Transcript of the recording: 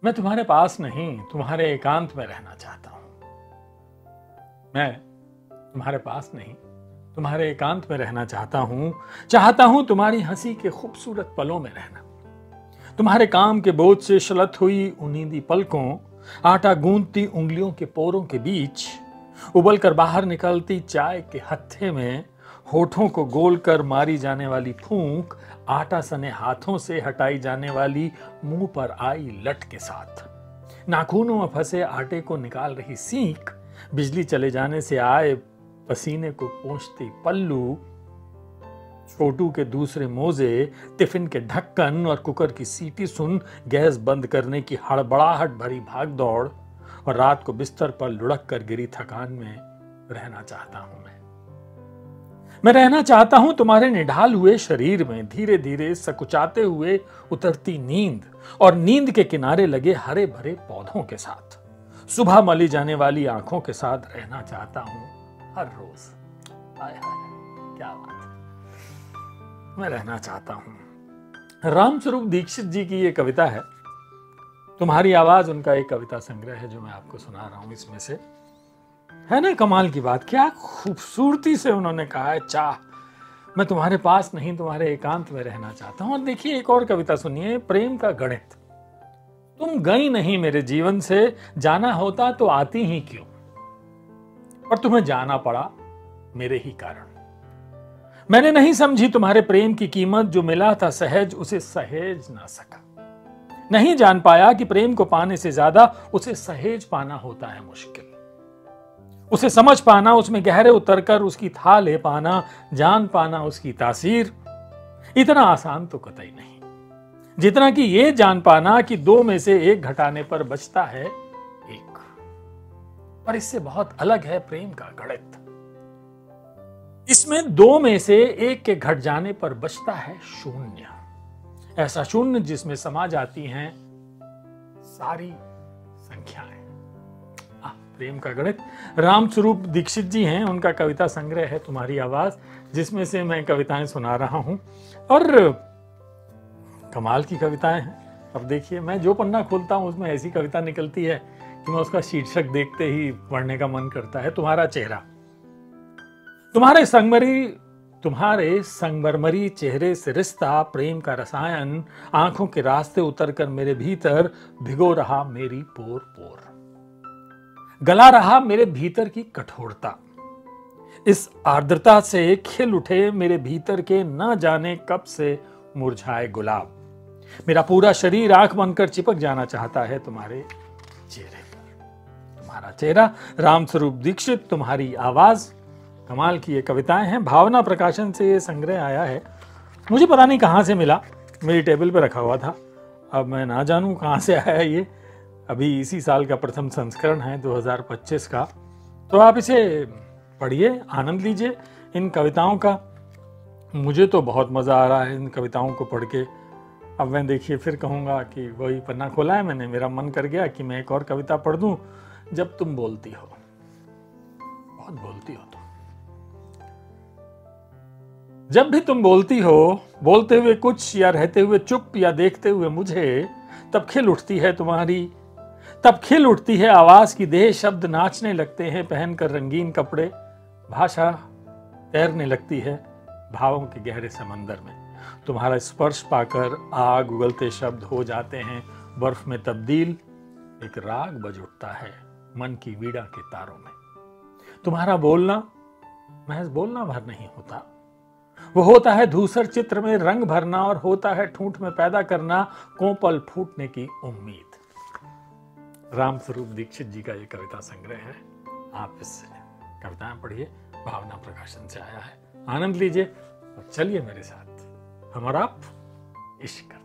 मैं तुम्हारे पास नहीं, तुम्हारे एकांत में रहना चाहता हूं। मैं तुम्हारे पास नहीं, तुम्हारे एकांत में रहना चाहता हूं तुम्हारी हंसी के खूबसूरत पलों में रहना। तुम्हारे काम के बोझ से शलत हुई उनींदी पलकों, आटा गूंथती उंगलियों के पोरों के बीच, उबल कर बाहर निकलती चाय के हत्थे में होठों को गोल कर मारी जाने वाली फूंक, आटा सने हाथों से हटाई जाने वाली मुंह पर आई लट के साथ, नाखूनों में फंसे आटे को निकाल रही सीख, बिजली चले जाने से आए पसीने को पोंछती पल्लू, छोटू के दूसरे मोजे, टिफिन के ढक्कन और कुकर की सीटी सुन गैस बंद करने की हड़बड़ाहट भरी भाग दौड़ और रात को बिस्तर पर लुढ़क कर गिरी थकान में रहना चाहता हूं। मैं रहना चाहता हूं तुम्हारे निढाल हुए शरीर में, धीरे धीरे सकुचाते हुए उतरती नींद और नींद के किनारे लगे हरे भरे पौधों के साथ, सुबह मली जाने वाली आंखों के साथ रहना चाहता हूं हर रोज। हाय हाय, क्या बात है, मैं रहना चाहता हूं। रामस्वरूप दीक्षित जी की ये कविता है, तुम्हारी आवाज उनका एक कविता संग्रह है जो मैं आपको सुना रहा हूं। इसमें से है ना कमाल की बात, क्या खूबसूरती से उन्होंने कहा है, चाह मैं तुम्हारे पास नहीं, तुम्हारे एकांत में रहना चाहता हूं। और देखिए एक और कविता सुनिए, प्रेम का गणित। तुम गई नहीं मेरे जीवन से, जाना होता तो आती ही क्यों, पर तुम्हें जाना पड़ा मेरे ही कारण। मैंने नहीं समझी तुम्हारे प्रेम की कीमत, जो मिला था सहज उसे सहेज ना सका। नहीं जान पाया कि प्रेम को पाने से ज्यादा उसे सहेज पाना होता है मुश्किल। उसे समझ पाना, उसमें गहरे उतरकर उसकी था ले पाना, जान पाना उसकी तासीर, इतना आसान तो कतई नहीं जितना कि ये जान पाना कि दो में से एक घटाने पर बचता है एक। पर इससे बहुत अलग है प्रेम का गणित। इसमें दो में से एक के घट जाने पर बचता है शून्य, ऐसा शून्य जिसमें समा जाती हैं सारी संख्याएं। प्रेम का गणित। रामस्वरूप दीक्षित जी हैं, उनका कविता संग्रह है तुम्हारी आवाज, जिसमें से मैं कविताएं सुना रहा हूं और कमाल की कविताएं हैं। अब देखिए मैं जो पन्ना खोलता हूं उसमें ऐसी कविता निकलती है कि मैं उसका शीर्षक देखते ही पढ़ने का मन करता है। तुम्हारा चेहरा। तुम्हारे संगमरमरी चेहरे से रिश्ता, प्रेम का रसायन आंखों के रास्ते उतरकर मेरे भीतर भिगो रहा मेरी पोर पोर, गला रहा मेरे भीतर की कठोरता। इस आर्द्रता से खिल उठे मेरे भीतर के न जाने कब से मुरझाए गुलाब। मेरा पूरा शरीर आंख बनकर चिपक जाना चाहता है तुम्हारे चेहरे पर। तुम्हारा चेहरा, रामस्वरूप दीक्षित, तुम्हारी आवाज। कमाल की ये कविताएं हैं। भावना प्रकाशन से ये संग्रह आया है। मुझे पता नहीं कहां से मिला, मेरी टेबल पे रखा हुआ था, अब मैं ना जानूं कहां से आया ये। अभी इसी साल का प्रथम संस्करण है 2025 का। तो आप इसे पढ़िए, आनंद लीजिए इन कविताओं का। मुझे तो बहुत मज़ा आ रहा है इन कविताओं को पढ़ के। अब मैं देखिए फिर कहूँगा कि वही पन्ना खोला है मैंने, मेरा मन कर गया कि मैं एक और कविता पढ़ दूँ। जब तुम बोलती हो, बहुत बोलती हो तुम। जब भी तुम बोलती हो, बोलते हुए कुछ या रहते हुए चुप या देखते हुए मुझे, तब खिल उठती है आवाज की देह, शब्द नाचने लगते हैं पहनकर रंगीन कपड़े, भाषा तैरने लगती है भावों के गहरे समंदर में। तुम्हारा स्पर्श पाकर आग उगलते शब्द हो जाते हैं बर्फ में तब्दील, एक राग बज उठता है मन की वीणा के तारों में। तुम्हारा बोलना महज बोलना भर नहीं होता, वो होता है धूसर चित्र में रंग भरना, और होता है ठूंठ में पैदा करना कोपल फूटने की उम्मीद। रामस्वरूप दीक्षित जी का ये कविता संग्रह है। आप इससे कविताएं पढ़िए, भावना प्रकाशन से आया है। आनंद लीजिए और चलिए मेरे साथ हम और आप इश्क।